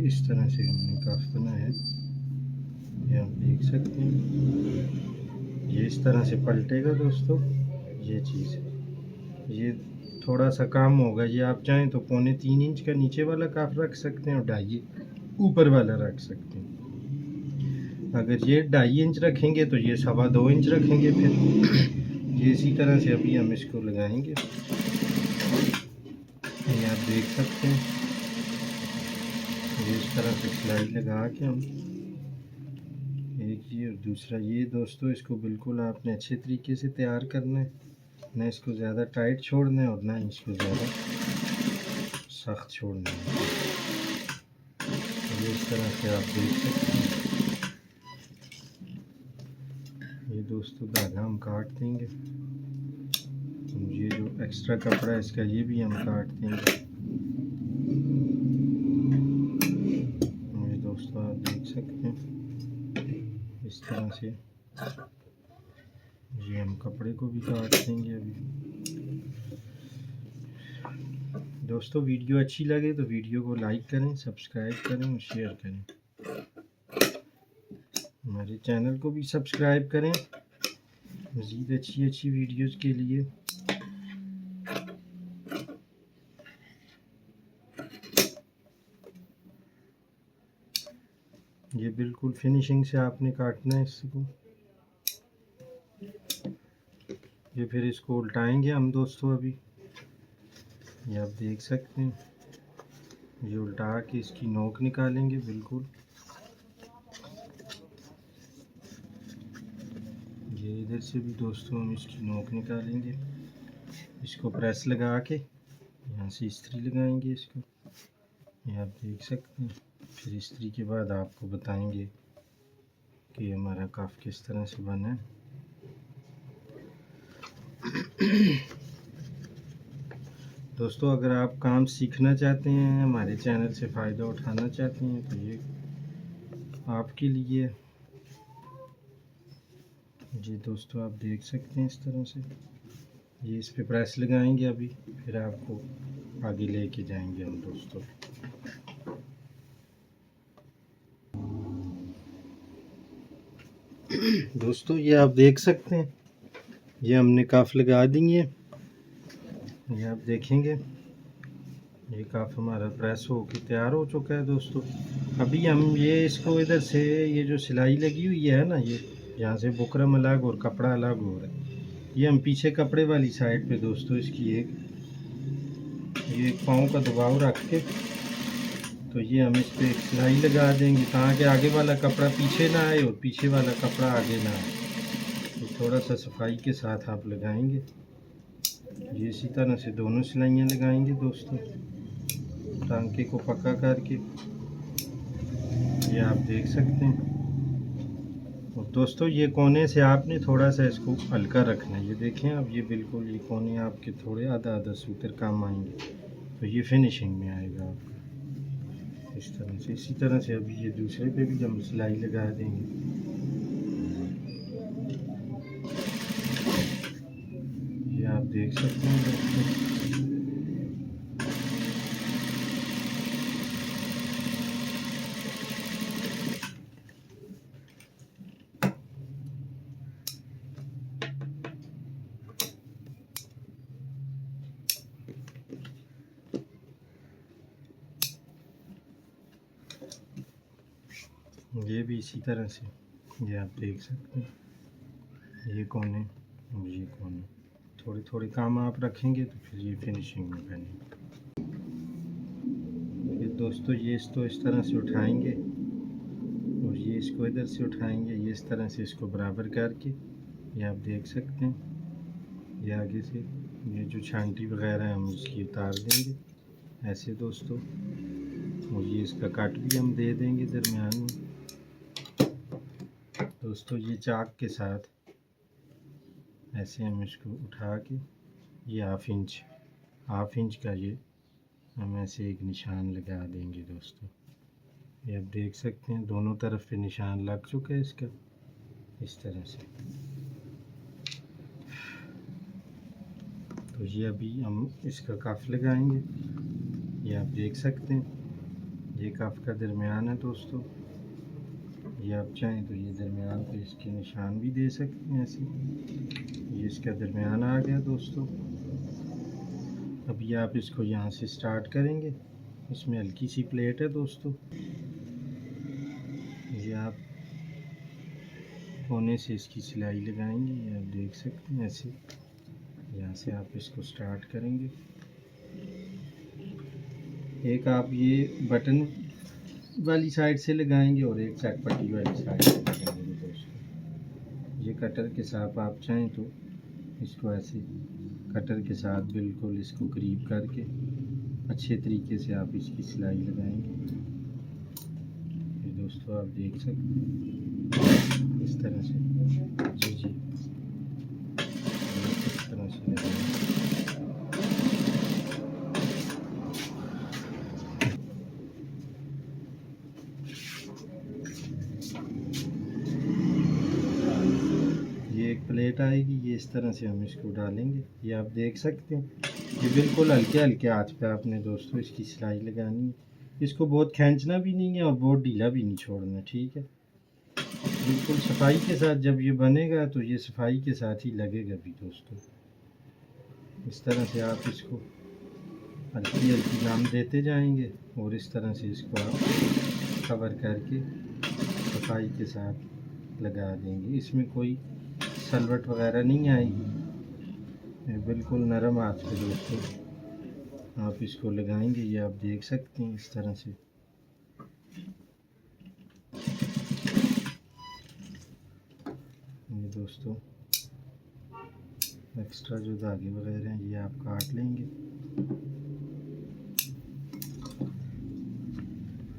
इस तरह से हमने काफ बनाया है, ये आप देख सकते हैं। ये इस तरह से पलटेगा दोस्तों, ये चीज़, ये थोड़ा सा काम होगा। ये आप चाहें तो 3.25 इंच का नीचे वाला काफ रख सकते हैं और 2.5 ऊपर वाला रख सकते हैं। अगर ये 2.5 इंच रखेंगे तो ये 2.25 इंच रखेंगे। फिर ये इसी तरह से अभी हम इसको लगाएंगे, ये आप देख सकते हैं। ये इस तरह से सिलाई लगा के हम, एक ये और दूसरा ये दोस्तों, इसको बिल्कुल आपने अच्छे तरीके से तैयार करना है, ना इसको ज़्यादा टाइट छोड़ना है और ना इसको ज़्यादा सख्त छोड़ना है। ये इस तरह से आप देख सकते हैं। ये दोस्तों धागा हम काट देंगे, ये जो एक्स्ट्रा कपड़ा है इसका ये भी हम काट देंगे। ये दोस्तों आप देख सकते हैं इस तरह से। ये हम कपड़े को भी काट देंगे अभी। दोस्तों वीडियो अच्छी लगे तो वीडियो को लाइक करें, सब्सक्राइब करें और शेयर करें। हमारे चैनल को भी सब्सक्राइब करें मज़ीद अच्छी वीडियोज़ के लिए। ये बिल्कुल फिनिशिंग से आपने काटना है इसको। ये फिर इसको उल्टाएंगे हम दोस्तों अभी, ये आप देख सकते हैं। ये उल्टा के इसकी नोक निकालेंगे बिल्कुल। ये इधर से भी दोस्तों हम इसकी नोक निकालेंगे, इसको प्रेस लगा के यहाँ से इस्त्री लगाएंगे इसको, ये आप देख सकते हैं। फिर इस्त्री के बाद आपको बताएंगे कि हमारा काफ किस तरह से बना है। दोस्तों अगर आप काम सीखना चाहते हैं, हमारे चैनल से फ़ायदा उठाना चाहते हैं तो ये आपके लिए। जी दोस्तों आप देख सकते हैं इस तरह से, ये इस पे प्रेस लगाएंगे अभी, फिर आपको आगे लेके जाएंगे हम दोस्तों। दोस्तों ये आप देख सकते हैं, ये हमने काफ लगा दी है। ये आप देखेंगे ये काफ हमारा प्रेस हो के तैयार हो चुका है दोस्तों। अभी हम ये इसको इधर से, ये जो सिलाई लगी हुई है ना, ये यहाँ से बुकरम अलग और कपड़ा अलग हो रहा है, ये हम पीछे कपड़े वाली साइड पे दोस्तों इसकी ये एक पाँव का दबाव रख के, तो ये हम इस पर एक सिलाई लगा देंगे ताकि आगे वाला कपड़ा पीछे ना आए और पीछे वाला कपड़ा आगे ना आए। तो थोड़ा सा सफाई के साथ आप लगाएंगे। ये इसी तरह से दोनों सिलाइयाँ लगाएंगे दोस्तों, टांके को पक्का करके। ये आप देख सकते हैं। और दोस्तों ये कोने से आपने थोड़ा सा इसको हल्का रखना है। ये देखें आप, ये बिल्कुल ये कोने आपके थोड़े आधा सूत्र काम आएंगे, तो ये फिनिशिंग में आएगा आपका इस तरह से। इसी तरह से अभी ये दूसरे पे भी हम सिलाई लगा देंगे। ये आप देख सकते हैं दोस्तों। ये भी इसी तरह से, ये आप देख सकते हैं। ये कोने और ये कोने, थोड़े थोड़े काम आप रखेंगे तो फिर ये फिनिशिंग में बनेगा। ये दोस्तों ये इसको इस तरह से उठाएंगे और ये इसको इधर से उठाएंगे, ये इस तरह से इसको बराबर करके, ये आप देख सकते हैं। ये आगे से ये जो छांटी वगैरह है हम इसकी उतार देंगे ऐसे दोस्तों। और ये इसका कट भी हम दे देंगे दरमियान में दोस्तों। ये चाक के साथ ऐसे हम इसको उठा के, ये हाफ इंच का ये हम ऐसे एक निशान लगा देंगे दोस्तों। ये आप देख सकते हैं दोनों तरफ पे निशान लग चुका है इसका इस तरह से। तो ये अभी हम इसका काफ लगाएंगे, ये आप देख सकते हैं। ये काफ का दरमियान है दोस्तों। ये आप चाहें तो ये दरमियान पे इसके निशान भी दे सकते हैं ऐसे। ये इसका दरमियान आ गया दोस्तों। अभी आप इसको यहाँ से स्टार्ट करेंगे। इसमें हल्की सी प्लेट है दोस्तों। ये आप कोने से इसकी सिलाई लगाएंगे। ये आप देख सकते हैं ऐसे। यहाँ से आप इसको स्टार्ट करेंगे। एक आप ये बटन वाली साइड से लगाएंगे और एक चटपटी वाली साइड से लगाएंगे दोस्तों। ये कटर के साथ आप चाहें तो इसको ऐसे कटर के साथ बिल्कुल इसको करीब करके अच्छे तरीके से आप इसकी सिलाई लगाएंगे। ये दोस्तों आप देख सकते हैं इस तरह से। जी जी, इस तरह से लगाएंगे। ये एक प्लेट आएगी, ये इस तरह से हम इसको डालेंगे। ये आप देख सकते हैं। ये बिल्कुल हल्के हल्के हाथ पे आपने दोस्तों इसकी सिलाई लगानी है। इसको बहुत खींचना भी नहीं है और बहुत ढीला भी नहीं छोड़ना, ठीक है। बिल्कुल सफाई के साथ जब ये बनेगा तो ये सफाई के साथ ही लगेगा भी दोस्तों। इस तरह से आप इसको हल्की हल्की नाम देते जाएंगे और इस तरह से इसको आप कवर करके सफाई के साथ लगा देंगे। इसमें कोई सलवट वगैरह नहीं आएगी। ये बिल्कुल नरम हाथ पे दोस्तों आप इसको लगाएंगे। ये आप देख सकते हैं इस तरह से। ये दोस्तों एक्स्ट्रा जो धागे वगैरह हैं ये आप काट लेंगे।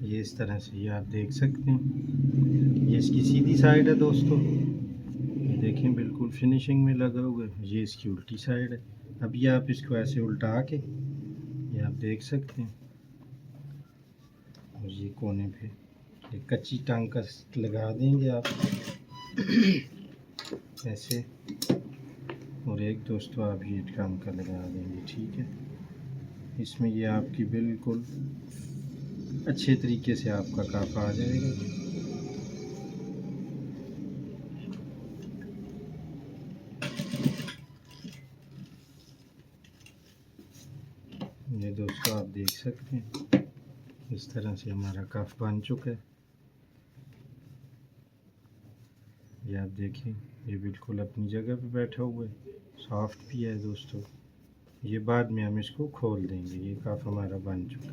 ये इस तरह से ये आप देख सकते हैं। ये इसकी सीधी साइड है दोस्तों। ये देखें बिल्कुल फिनिशिंग में लगा हुआ है। ये इसकी उल्टी साइड है। अब ये आप इसको ऐसे उल्टा के ये आप देख सकते हैं। और ये कोने पे एक कच्ची टांग का लगा देंगे आप ऐसे। और एक दोस्तों आप ये काम का लगा देंगे, ठीक है। इसमें ये आपकी बिल्कुल अच्छे तरीके से आपका काफ आ जाएगा। ये दोस्तों आप देख सकते हैं इस तरह से हमारा काफ बन चुका है। ये आप देखें ये बिल्कुल अपनी जगह पे बैठा हुआ है, सॉफ्ट भी है दोस्तों। ये बाद में हम इसको खोल देंगे। ये काफ हमारा बन चुका है।